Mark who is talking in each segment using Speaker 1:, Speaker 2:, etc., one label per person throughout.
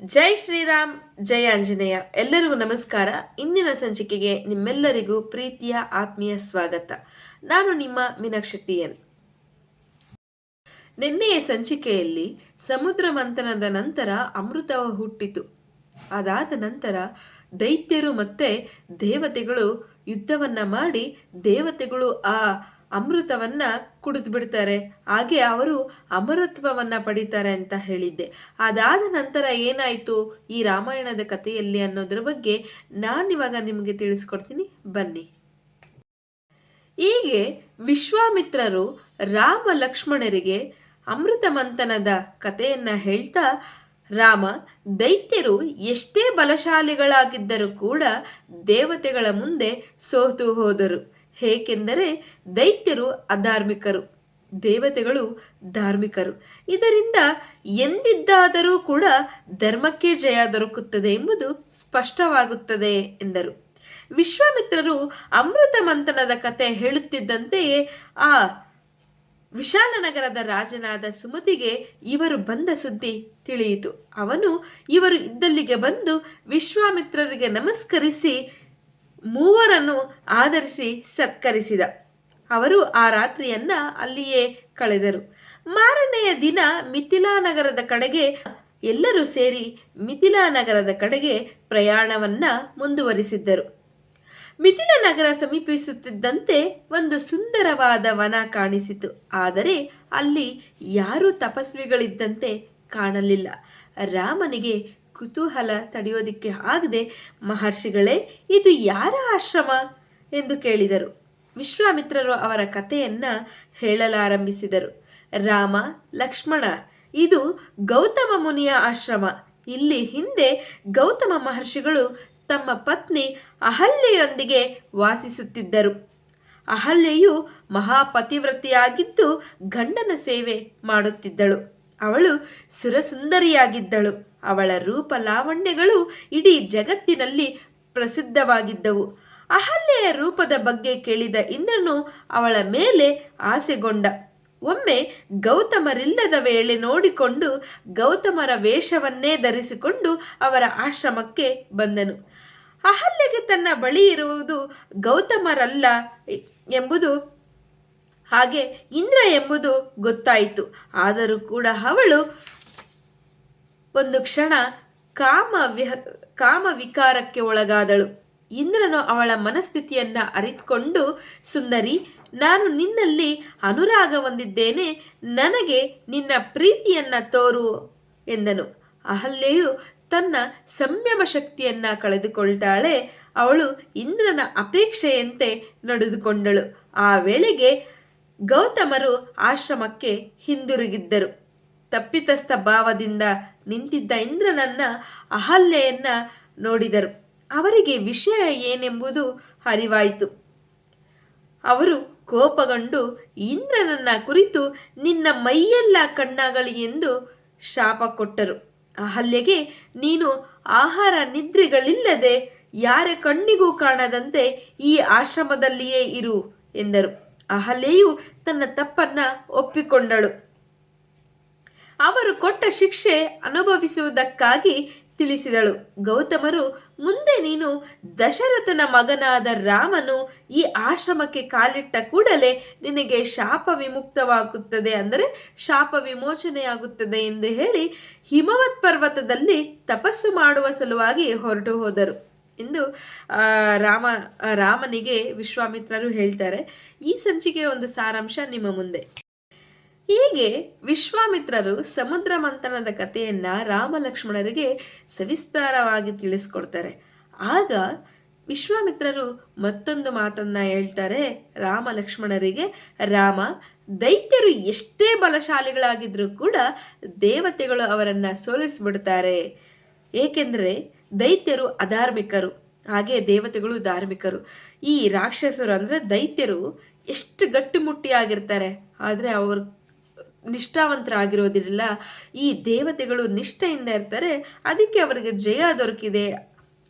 Speaker 1: ಜೈ ಶ್ರೀರಾಮ್, ಜೈ ಆಂಜನೇಯ. ಎಲ್ಲರಿಗೂ ನಮಸ್ಕಾರ. ಇಂದಿನ ಸಂಚಿಕೆಗೆ ನಿಮ್ಮೆಲ್ಲರಿಗೂ ಪ್ರೀತಿಯ ಆತ್ಮೀಯ ಸ್ವಾಗತ. ನಾನು ನಿಮ್ಮ ಮೀನಾಕ್ಷಿ ಎನ್. ನಿನ್ನೆಯ ಸಂಚಿಕೆಯಲ್ಲಿ ಸಮುದ್ರ ಮಂಥನದ ನಂತರ ಅಮೃತ ಹುಟ್ಟಿತು. ಅದಾದ ನಂತರ ದೈತ್ಯರು ಮತ್ತೆ ದೇವತೆಗಳು ಯುದ್ಧವನ್ನ ಮಾಡಿ ದೇವತೆಗಳು ಆ ಅಮೃತವನ್ನ ಕುಡಿದು ಬಿಡ್ತಾರೆ. ಹಾಗೆ ಅವರು ಅಮರತ್ವವನ್ನ ಪಡಿತಾರೆ ಅಂತ ಹೇಳಿದ್ದೆ. ಅದಾದ ನಂತರ ಏನಾಯ್ತು ಈ ರಾಮಾಯಣದ ಕಥೆಯಲ್ಲಿ ಅನ್ನೋದ್ರ ಬಗ್ಗೆ ನಾನಿವಾಗ ನಿಮಗೆ ತಿಳಿಸ್ಕೊಡ್ತೀನಿ, ಬನ್ನಿ. ಹೀಗೆ ವಿಶ್ವಾಮಿತ್ರರು ರಾಮ ಲಕ್ಷ್ಮಣರಿಗೆ ಅಮೃತ ಮಂಥನದ ಕಥೆಯನ್ನ ಹೇಳ್ತಾ, ರಾಮ, ದೈತ್ಯರು ಎಷ್ಟೇ ಬಲಶಾಲಿಗಳಾಗಿದ್ದರೂ ಕೂಡ ದೇವತೆಗಳ ಮುಂದೆ ಸೋತು ಹೋದರು. ಏಕೆಂದರೆ ದೈತ್ಯರು ಅಧಾರ್ಮಿಕರು, ದೇವತೆಗಳು ಧಾರ್ಮಿಕರು. ಇದರಿಂದ ಎಂದಿದ್ದಾದರೂ ಕೂಡ ಧರ್ಮಕ್ಕೆ ಜಯ ದೊರಕುತ್ತದೆ ಎಂಬುದು ಸ್ಪಷ್ಟವಾಗುತ್ತದೆ ಎಂದರು. ವಿಶ್ವಾಮಿತ್ರರು ಅಮೃತ ಮಂಥನದ ಕತೆ ಹೇಳುತ್ತಿದ್ದಂತೆಯೇ ಆ ವಿಶಾಲನಗರದ ರಾಜನಾದ ಸುಮತಿಗೆ ಇವರು ಬಂದ ಸುದ್ದಿ ತಿಳಿಯಿತು. ಅವನು ಇವರು ಇದ್ದಲ್ಲಿಗೆ ಬಂದು ವಿಶ್ವಾಮಿತ್ರರಿಗೆ ನಮಸ್ಕರಿಸಿ ಮೂವರನ್ನು ಆಧರಿಸಿ ಸತ್ಕರಿಸಿದ. ಅವರು ಆ ರಾತ್ರಿಯನ್ನ ಅಲ್ಲಿಯೇ ಕಳೆದರು. ಮಾರನೆಯ ದಿನ ಮಿಥಿಲಾ ನಗರದ ಕಡೆಗೆ ಎಲ್ಲರೂ ಸೇರಿ ಮಿಥಿಲಾ ನಗರದ ಕಡೆಗೆ ಪ್ರಯಾಣವನ್ನ ಮುಂದುವರಿಸಿದ್ದರು. ಮಿಥಿಲ ನಗರ ಸಮೀಪಿಸುತ್ತಿದ್ದಂತೆ ಒಂದು ಸುಂದರವಾದ ವನ ಕಾಣಿಸಿತು. ಆದರೆ ಅಲ್ಲಿ ಯಾರೂ ತಪಸ್ವಿಗಳಿದ್ದಂತೆ ಕಾಣಲಿಲ್ಲ. ರಾಮನಿಗೆ ಕುತೂಹಲ ತಡೆಯೋದಿಕ್ಕೆ ಆಗದೆ, ಮಹರ್ಷಿಗಳೇ, ಇದು ಯಾರ ಆಶ್ರಮ ಎಂದು ಕೇಳಿದರು. ವಿಶ್ವಾಮಿತ್ರರು ಅವರ ಕಥೆಯನ್ನ ಹೇಳಲಾರಂಭಿಸಿದರು. ರಾಮ, ಲಕ್ಷ್ಮಣ, ಇದು ಗೌತಮ ಮುನಿಯ ಆಶ್ರಮ. ಇಲ್ಲಿ ಹಿಂದೆ ಗೌತಮ ಮಹರ್ಷಿಗಳು ತಮ್ಮ ಪತ್ನಿ ಅಹಲ್ಯೆಯೊಂದಿಗೆ ವಾಸಿಸುತ್ತಿದ್ದರು. ಅಹಲ್ಯೆಯು ಮಹಾಪತಿವ್ರತೆಯಾಗಿದ್ದು ಗಂಡನ ಸೇವೆ ಮಾಡುತ್ತಿದ್ದಳು. ಅವಳು ಸುರಸುಂದರಿಯಾಗಿದ್ದಳು. ಅವಳ ರೂಪ ಲಾವಣ್ಯಗಳು ಇಡೀ ಜಗತ್ತಿನಲ್ಲಿ ಪ್ರಸಿದ್ಧವಾಗಿದ್ದವು. ಅಹಲ್ಯೆಯ ರೂಪದ ಬಗ್ಗೆ ಕೇಳಿದ ಇಂದ್ರನು ಅವಳ ಮೇಲೆ ಆಸೆಗೊಂಡ. ಒಮ್ಮೆ ಗೌತಮರಿಲ್ಲದ ವೇಳೆ ನೋಡಿಕೊಂಡು ಗೌತಮರ ವೇಷವನ್ನೇ ಧರಿಸಿಕೊಂಡು ಅವರ ಆಶ್ರಮಕ್ಕೆ ಬಂದನು. ಅಹಲ್ಯೆಗೆ ತನ್ನ ಬಳಿ ಇರುವುದು ಗೌತಮರಲ್ಲ ಎಂಬುದು, ಹಾಗೆ ಇಂದ್ರ ಎಂಬುದು ಗೊತ್ತಾಯಿತು. ಆದರೂ ಕೂಡ ಅವಳು ಒಂದು ಕ್ಷಣ ಕಾಮ ವಿಕಾರಕ್ಕೆ ಒಳಗಾದಳು. ಇಂದ್ರನು ಅವಳ ಮನಸ್ಥಿತಿಯನ್ನ ಅರಿತುಕೊಂಡು, ಸುಂದರಿ, ನಾನು ನಿನ್ನಲ್ಲಿ ಅನುರಾಗ ಹೊಂದಿದ್ದೇನೆ, ನನಗೆ ನಿನ್ನ ಪ್ರೀತಿಯನ್ನ ತೋರು ಎಂದನು. ಅಹಲ್ಯೆಯು ತನ್ನ ಸಂಯಮ ಶಕ್ತಿಯನ್ನ ಕಳೆದುಕೊಳ್ತಾಳೆ. ಅವಳು ಇಂದ್ರನ ಅಪೇಕ್ಷೆಯಂತೆ ನಡೆದುಕೊಂಡಳು. ಆ ವೇಳೆಗೆ ಗೌತಮರು ಆಶ್ರಮಕ್ಕೆ ಹಿಂದಿರುಗಿದ್ದರು. ತಪ್ಪಿತಸ್ಥ ಭಾವದಿಂದ ನಿಂತಿದ್ದ ಇಂದ್ರನನ್ನ ಅಹಲ್ಯೆಯನ್ನ ನೋಡಿದರು. ಅವರಿಗೆ ವಿಷಯ ಏನೆಂಬುದು ಅರಿವಾಯಿತು. ಅವರು ಕೋಪಗೊಂಡು ಇಂದ್ರನನ್ನ ಕುರಿತು ನಿನ್ನ ಮೈಯೆಲ್ಲ ಕಣ್ಣಾಗಲಿ ಎಂದು ಶಾಪ ಕೊಟ್ಟರು. ಅಹಲ್ಯೆಗೆ, ನೀನು ಆಹಾರ ನಿದ್ರೆಗಳಿಲ್ಲದೆ ಯಾರ ಕಣ್ಣಿಗೂ ಕಾಣದಂತೆ ಈ ಆಶ್ರಮದಲ್ಲಿಯೇ ಇರು ಎಂದರು. ಅಹಲ್ಯೆಯು ತನ್ನ ತಪ್ಪನ್ನ ಒಪ್ಪಿಕೊಂಡಳು. ಅವರು ಕೊಟ್ಟ ಶಿಕ್ಷೆ ಅನುಭವಿಸುವುದಕ್ಕಾಗಿ ತಿಳಿಸಿದಳು. ಗೌತಮರು, ಮುಂದೆ ನೀನು ದಶರಥನ ಮಗನಾದ ರಾಮನು ಈ ಆಶ್ರಮಕ್ಕೆ ಕಾಲಿಟ್ಟ ಕೂಡಲೇ ನಿನಗೆ ಶಾಪ ವಿಮುಕ್ತವಾಗುತ್ತದೆ, ಅಂದರೆ ಶಾಪ ವಿಮೋಚನೆಯಾಗುತ್ತದೆ ಎಂದು ಹೇಳಿ ಹಿಮವತ್ ಪರ್ವತದಲ್ಲಿ ತಪಸ್ಸು ಮಾಡುವ ಸಲುವಾಗಿ ಹೊರಟು ಹೋದರು ಎಂದು ರಾಮನಿಗೆ ವಿಶ್ವಾಮಿತ್ರರು ಹೇಳ್ತಾರೆ. ಈ ಸಂಚಿಕೆಯ ಒಂದು ಸಾರಾಂಶ ನಿಮ್ಮ ಮುಂದೆ. ಹೀಗೆ ವಿಶ್ವಾಮಿತ್ರರು ಸಮುದ್ರ ಮಂಥನದ ಕಥೆಯನ್ನ ರಾಮ ಲಕ್ಷ್ಮಣರಿಗೆ ಸವಿಸ್ತಾರವಾಗಿ ತಿಳಿಸ್ಕೊಡ್ತಾರೆ. ಆಗ ವಿಶ್ವಾಮಿತ್ರರು ಮತ್ತೊಂದು ಮಾತನ್ನ ಹೇಳ್ತಾರೆ ರಾಮ ಲಕ್ಷ್ಮಣರಿಗೆ. ರಾಮ, ದೈತ್ಯರು ಎಷ್ಟೇ ಬಲಶಾಲಿಗಳಾಗಿದ್ರೂ ಕೂಡ ದೇವತೆಗಳು ಅವರನ್ನ ಸೋಲಿಸ್ಬಿಡ್ತಾರೆ. ಏಕೆಂದರೆ ದೈತ್ಯರು ಅಧಾರ್ಮಿಕರು, ಹಾಗೆ ದೇವತೆಗಳು ಧಾರ್ಮಿಕರು. ಈ ರಾಕ್ಷಸರು ಅಂದರೆ ದೈತ್ಯರು ಎಷ್ಟು ಗಟ್ಟಿಮುಟ್ಟಿಯಾಗಿರ್ತಾರೆ, ಆದರೆ ಅವರು ನಿಷ್ಠಾವಂತರಾಗಿರೋದಿಲ್ಲ. ಈ ದೇವತೆಗಳು ನಿಷ್ಠೆಯಿಂದ ಇರ್ತಾರೆ, ಅದಕ್ಕೆ ಅವರಿಗೆ ಜಯ ದೊರಕಿದೆ.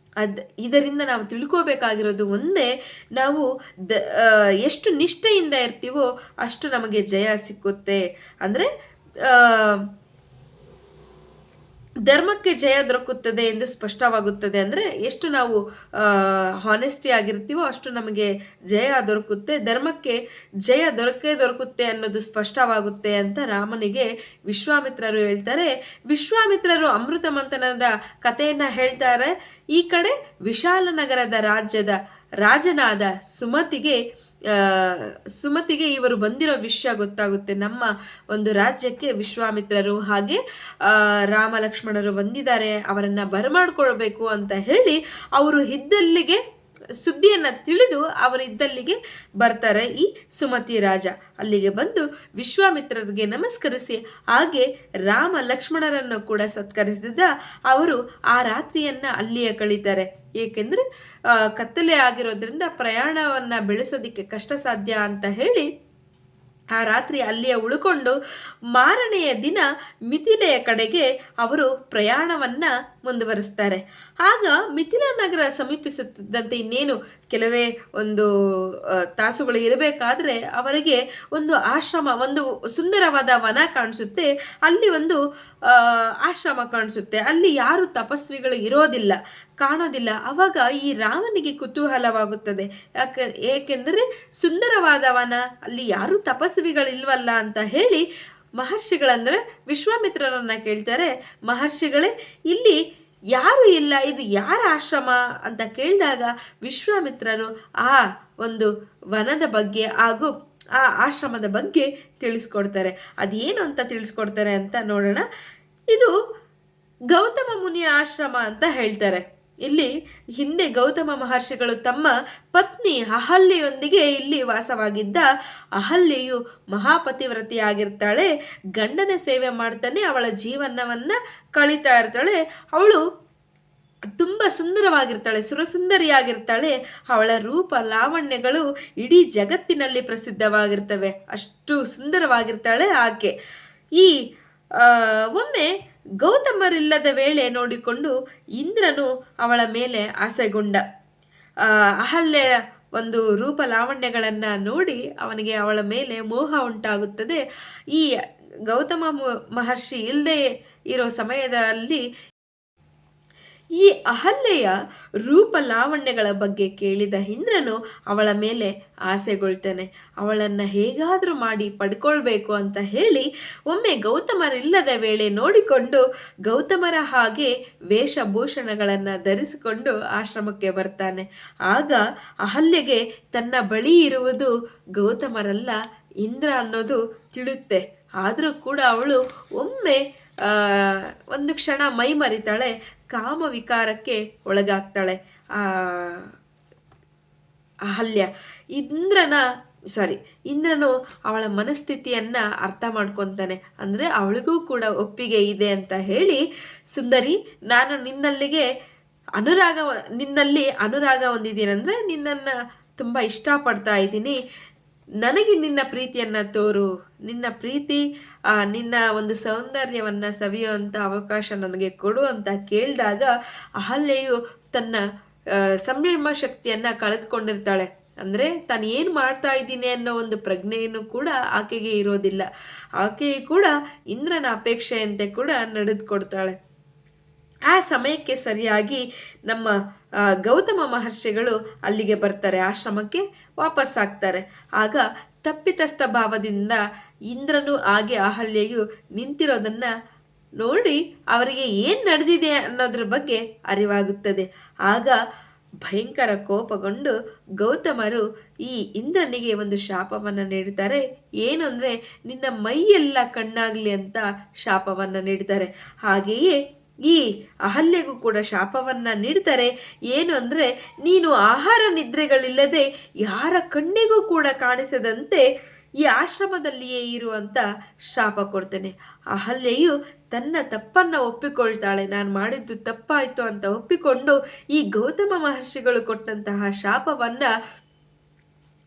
Speaker 1: ಇದರಿಂದ ನಾವು ತಿಳ್ಕೋಬೇಕಾಗಿರೋದು ಒಂದೇ, ನಾವು ಎಷ್ಟು ನಿಷ್ಠೆಯಿಂದ ಇರ್ತೀವೋ ಅಷ್ಟು ನಮಗೆ ಜಯ ಸಿಕ್ಕುತ್ತೆ. ಅಂದರೆ ಧರ್ಮಕ್ಕೆ ಜಯ ದೊರಕುತ್ತದೆ ಎಂದು ಸ್ಪಷ್ಟವಾಗುತ್ತದೆ. ಅಂದರೆ ಎಷ್ಟು ನಾವು ಹಾನೆಸ್ಟಿ ಆಗಿರ್ತೀವೋ ಅಷ್ಟು ನಮಗೆ ಜಯ ದೊರಕುತ್ತೆ, ಧರ್ಮಕ್ಕೆ ಜಯ ದೊರಕುತ್ತೆ ಅನ್ನೋದು ಸ್ಪಷ್ಟವಾಗುತ್ತೆ ಅಂತ ರಾಮನಿಗೆ ವಿಶ್ವಾಮಿತ್ರರು ಹೇಳ್ತಾರೆ. ವಿಶ್ವಾಮಿತ್ರರು ಅಮೃತ ಮಂಥನದ ಕಥೆಯನ್ನು ಹೇಳ್ತಾರೆ. ಈ ಕಡೆ ವಿಶಾಲನಗರದ ರಾಜನಾದ ಸುಮತಿಗೆ ಇವರು ಬಂದಿರೋ ವಿಷಯ ಗೊತ್ತಾಗುತ್ತೆ. ನಮ್ಮ ಒಂದು ರಾಜ್ಯಕ್ಕೆ ವಿಶ್ವಾಮಿತ್ರರು ಹಾಗೆ ರಾಮ ಲಕ್ಷ್ಮಣರು ಬಂದಿದ್ದಾರೆ, ಅವರನ್ನ ಬರಮಾಡ್ಕೊಳ್ಬೇಕು ಅಂತ ಹೇಳಿ ಅವರು ಇದ್ದಲ್ಲಿಗೆ ಸುದ್ದಿಯನ್ನು ತಿಳಿದು ಅವರಿದ್ದಲ್ಲಿಗೆ ಬರ್ತಾರೆ. ಈ ಸುಮತಿ ರಾಜ ಅಲ್ಲಿಗೆ ಬಂದು ವಿಶ್ವಾಮಿತ್ರರಿಗೆ ನಮಸ್ಕರಿಸಿ ಹಾಗೆ ರಾಮ ಲಕ್ಷ್ಮಣರನ್ನು ಕೂಡ ಸತ್ಕರಿಸಿದ ಅವರು ಆ ರಾತ್ರಿಯನ್ನ ಅಲ್ಲಿಯೇ ಕಳೀತಾರೆ. ಏಕೆಂದ್ರೆ ಕತ್ತಲೆ ಆಗಿರೋದ್ರಿಂದ ಪ್ರಯಾಣವನ್ನ ಬೆಳೆಸೋದಿಕ್ಕೆ ಕಷ್ಟ ಸಾಧ್ಯ ಅಂತ ಹೇಳಿ ಆ ರಾತ್ರಿ ಅಲ್ಲಿಯೇ ಉಳ್ಕೊಂಡು ಮಾರನೆಯ ದಿನ ಮಿಥಿಲೆಯ ಕಡೆಗೆ ಅವರು ಪ್ರಯಾಣವನ್ನ ಮುಂದುವರಿಸ್ತಾರೆ. ಆಗ ಮಿಥಿಲಾ ನಗರ ಸಮೀಪಿಸುತ್ತಿದ್ದಂತೆ ಇನ್ನೇನು ಕೆಲವೇ ಒಂದು ತಾಸುಗಳು ಇರಬೇಕಾದ್ರೆ ಅವರಿಗೆ ಒಂದು ಆಶ್ರಮ, ಒಂದು ಸುಂದರವಾದ ವನ ಕಾಣಿಸುತ್ತೆ. ಅಲ್ಲಿ ಒಂದು ಆಶ್ರಮ ಕಾಣಿಸುತ್ತೆ. ಅಲ್ಲಿ ಯಾರು ತಪಸ್ವಿಗಳು ಕಾಣೋದಿಲ್ಲ. ಅವಾಗ ಈ ರಾಮನಿಗೆ ಕುತೂಹಲವಾಗುತ್ತದೆ. ಏಕೆಂದರೆ ಸುಂದರವಾದ ವನ, ಅಲ್ಲಿ ಯಾರು ತಪಸ್ವಿಗಳಿಲ್ವಲ್ಲ ಅಂತ ಹೇಳಿ ಮಹರ್ಷಿಗಳಂದ್ರೆ ವಿಶ್ವಾಮಿತ್ರರನ್ನ ಕೇಳ್ತಾರೆ. ಮಹರ್ಷಿಗಳೇ, ಇಲ್ಲಿ ಯಾರು ಇಲ್ಲ, ಇದು ಯಾರ ಆಶ್ರಮ ಅಂತ ಕೇಳಿದಾಗ ವಿಶ್ವಾಮಿತ್ರರು ಆ ಒಂದು ವನದ ಬಗ್ಗೆ ಹಾಗೂ ಆ ಆಶ್ರಮದ ಬಗ್ಗೆ ತಿಳಿಸ್ಕೊಡ್ತಾರೆ. ಅದೇನು ಅಂತ ತಿಳಿಸ್ಕೊಡ್ತಾರೆ ಅಂತ ನೋಡೋಣ. ಇದು ಗೌತಮ ಮುನಿಯ ಆಶ್ರಮ ಅಂತ ಹೇಳ್ತಾರೆ. ಇಲ್ಲಿ ಹಿಂದೆ ಗೌತಮ ಮಹರ್ಷಿಗಳು ತಮ್ಮ ಪತ್ನಿ ಅಹಲ್ಯೆಯೊಂದಿಗೆ ಇಲ್ಲಿ ವಾಸವಾಗಿದ್ದ. ಅಹಲ್ಯೆಯು ಮಹಾಪತಿವ್ರತಿಯಾಗಿರ್ತಾಳೆ. ಗಂಡನ ಸೇವೆ ಮಾಡ್ತಾನೆ ಅವಳ ಜೀವನವನ್ನ ಕಳೀತಾ ಇರ್ತಾಳೆ. ಅವಳು ತುಂಬ ಸುಂದರವಾಗಿರ್ತಾಳೆ, ಸುರಸುಂದರಿಯಾಗಿರ್ತಾಳೆ. ಅವಳ ರೂಪ ಲಾವಣ್ಯಗಳು ಇಡೀ ಜಗತ್ತಿನಲ್ಲಿ ಪ್ರಸಿದ್ಧವಾಗಿರ್ತವೆ. ಅಷ್ಟು ಸುಂದರವಾಗಿರ್ತಾಳೆ ಆಕೆ. ಈ ಒಮ್ಮೆ ಗೌತಮರಿಲ್ಲದ ವೇಳೆ ನೋಡಿಕೊಂಡು ಇಂದ್ರನು ಅವಳ ಮೇಲೆ ಆಸೆಗೊಂಡ. ಅಹಲ್ಯ ಒಂದು ರೂಪ ಲಾವಣ್ಯಗಳನ್ನು ನೋಡಿ ಅವನಿಗೆ ಅವಳ ಮೇಲೆ ಮೋಹ ಉಂಟಾಗುತ್ತದೆ. ಈ ಗೌತಮ ಮಹರ್ಷಿ ಇಲ್ಲದೆ ಇರೋ ಸಮಯದಲ್ಲಿ ಈ ಅಹಲ್ಯೆಯ ರೂಪ ಲಾವಣ್ಯಗಳ ಬಗ್ಗೆ ಕೇಳಿದ ಇಂದ್ರನು ಅವಳ ಮೇಲೆ ಆಸೆಗೊಳ್ತಾನೆ. ಅವಳನ್ನು ಹೇಗಾದರೂ ಮಾಡಿ ಪಡ್ಕೊಳ್ಬೇಕು ಅಂತ ಹೇಳಿ ಒಮ್ಮೆ ಗೌತಮರಿಲ್ಲದ ವೇಳೆ ನೋಡಿಕೊಂಡು ಗೌತಮರ ಹಾಗೆ ವೇಷಭೂಷಣಗಳನ್ನು ಧರಿಸಿಕೊಂಡು ಆಶ್ರಮಕ್ಕೆ ಬರ್ತಾನೆ. ಆಗ ಅಹಲ್ಯೆಗೆ ತನ್ನ ಬಳಿ ಇರುವುದು ಗೌತಮರಲ್ಲ, ಇಂದ್ರ ಅನ್ನೋದು ತಿಳಿಯುತ್ತೆ. ಆದರೂ ಕೂಡ ಅವಳು ಒಮ್ಮೆ ಒಂದು ಕ್ಷಣ ಮೈ ಮರಿತಾಳೆ, ಕಾಮ ವಿಕಾರಕ್ಕೆ ಒಳಗಾಗ್ತಾಳೆ. ಅಹಲ್ಯ ಇಂದ್ರನು ಅವಳ ಮನಸ್ಥಿತಿಯನ್ನ ಅರ್ಥ ಮಾಡ್ಕೊತಾನೆ. ಅಂದರೆ ಅವಳಿಗೂ ಕೂಡ ಒಪ್ಪಿಗೆ ಇದೆ ಅಂತ ಹೇಳಿ, ಸುಂದರಿ, ನಾನು ನಿನ್ನಲ್ಲಿ ಅನುರಾಗ ಹೊಂದಿದ್ದೀನಿ, ಅಂದರೆ ನಿನ್ನನ್ನು ತುಂಬ ಇಷ್ಟಪಡ್ತಾ ಇದ್ದೀನಿ, ನನಗೆ ನಿನ್ನ ಪ್ರೀತಿಯನ್ನು ತೋರು, ನಿನ್ನ ಪ್ರೀತಿ ನಿನ್ನ ಒಂದು ಸೌಂದರ್ಯವನ್ನು ಸವಿಯುವಂಥ ಅವಕಾಶ ನನಗೆ ಕೊಡು ಅಂತ ಕೇಳಿದಾಗ ಅಹಲ್ಯೆಯು ತನ್ನ ಸಂಯಮ ಶಕ್ತಿಯನ್ನು ಕಳೆದುಕೊಂಡಿರ್ತಾಳೆ. ಅಂದರೆ ತಾನು ಏನು ಮಾಡ್ತಾ ಇದ್ದೀನಿ ಅನ್ನೋ ಒಂದು ಪ್ರಜ್ಞೆಯನ್ನು ಕೂಡ ಆಕೆಗೆ ಇರೋದಿಲ್ಲ. ಆಕೆಯು ಕೂಡ ಇಂದ್ರನ ಅಪೇಕ್ಷೆಯಂತೆ ಕೂಡ ನಡೆದುಕೊಡ್ತಾಳೆ. ಆ ಸಮಯಕ್ಕೆ ಸರಿಯಾಗಿ ನಮ್ಮ ಗೌತಮ ಮಹರ್ಷಿಗಳು ಅಲ್ಲಿಗೆ ಬರ್ತಾರೆ, ಆಶ್ರಮಕ್ಕೆ ವಾಪಸ್ ಆಗ್ತಾರೆ. ಆಗ ತಪ್ಪಿತಸ್ಥ ಭಾವದಿಂದ ಇಂದ್ರನು ಹಾಗೆ ಅಹಲ್ಯೆಯು ನಿಂತಿರೋದನ್ನ ನೋಡಿ ಅವರಿಗೆ ಏನು ನಡೆದಿದೆ ಅನ್ನೋದ್ರ ಬಗ್ಗೆ ಅರಿವಾಗುತ್ತದೆ. ಆಗ ಭಯಂಕರ ಕೋಪಗೊಂಡು ಗೌತಮರು ಈ ಇಂದ್ರನಿಗೆ ಒಂದು ಶಾಪವನ್ನು ನೀಡ್ತಾರೆ. ಏನು ಅಂದರೆ, ನಿನ್ನ ಮೈಯೆಲ್ಲ ಕಣ್ಣಾಗಲಿ ಅಂತ ಶಾಪವನ್ನು ನೀಡ್ತಾರೆ. ಹಾಗೆಯೇ ಈ ಅಹಲ್ಯೆಗೂ ಕೂಡ ಶಾಪವನ್ನು ನೀಡ್ತಾರೆ. ಏನು ಅಂದರೆ, ನೀನು ಆಹಾರ ನಿದ್ರೆಗಳಿಲ್ಲದೆ ಯಾರ ಕಣ್ಣಿಗೂ ಕೂಡ ಕಾಣಿಸದಂತೆ ಈ ಆಶ್ರಮದಲ್ಲಿಯೇ ಇರುವಂತ ಶಾಪ ಕೊಡ್ತೇನೆ. ಅಹಲ್ಯೆಯು ತನ್ನ ತಪ್ಪನ್ನು ಒಪ್ಪಿಕೊಳ್ತಾಳೆ. ನಾನು ಮಾಡಿದ್ದು ತಪ್ಪಾಯಿತು ಅಂತ ಒಪ್ಪಿಕೊಂಡು ಈ ಗೌತಮ ಮಹರ್ಷಿಗಳು ಕೊಟ್ಟಂತಹ ಶಾಪವನ್ನು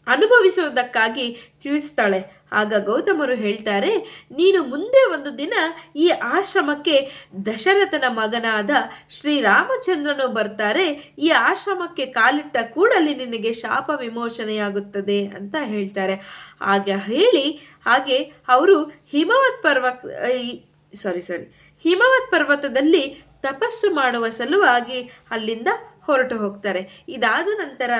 Speaker 1: ಅನುಭವಿಸುವುದಕ್ಕಾಗಿ ತಿಳಿಸ್ತಾಳೆ. ಆಗ ಗೌತಮರು ಹೇಳ್ತಾರೆ, ನೀನು ಮುಂದೆ ಒಂದು ದಿನ ಈ ಆಶ್ರಮಕ್ಕೆ ದಶರಥನ ಮಗನಾದ ಶ್ರೀರಾಮಚಂದ್ರನು ಬರ್ತಾರೆ, ಈ ಆಶ್ರಮಕ್ಕೆ ಕಾಲಿಟ್ಟ ಕೂಡಲೇ ನಿನಗೆ ಶಾಪ ವಿಮೋಚನೆಯಾಗುತ್ತದೆ ಅಂತ ಹೇಳ್ತಾರೆ. ಹಾಗೆ ಅವರು ಹಿಮವತ್ ಪರ್ವತದಲ್ಲಿ ತಪಸ್ಸು ಮಾಡುವ ಸಲುವಾಗಿ ಅಲ್ಲಿಂದ ಹೊರಟು ಹೋಗ್ತಾರೆ. ಇದಾದ ನಂತರ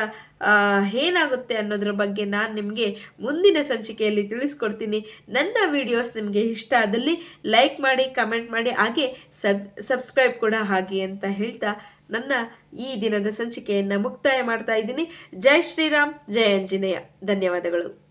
Speaker 1: ಏನಾಗುತ್ತೆ ಅನ್ನೋದ್ರ ಬಗ್ಗೆ ನಾನು ನಿಮಗೆ ಮುಂದಿನ ಸಂಚಿಕೆಯಲ್ಲಿ ತಿಳಿಸ್ಕೊಡ್ತೀನಿ. ನನ್ನ ವಿಡಿಯೋಸ್ ನಿಮಗೆ ಇಷ್ಟ ಆದಲ್ಲಿ ಲೈಕ್ ಮಾಡಿ, ಕಮೆಂಟ್ ಮಾಡಿ, ಹಾಗೆ ಸಬ್ಸ್ಕ್ರೈಬ್ ಕೂಡ ಹಾಗೆ ಅಂತ ಹೇಳ್ತಾ ನನ್ನ ಈ ದಿನದ ಸಂಚಿಕೆಯನ್ನು ಮುಕ್ತಾಯ ಮಾಡ್ತಾ ಇದ್ದೀನಿ. ಜೈ ಶ್ರೀರಾಮ್, ಜೈ ಆಂಜನೇಯ. ಧನ್ಯವಾದಗಳು.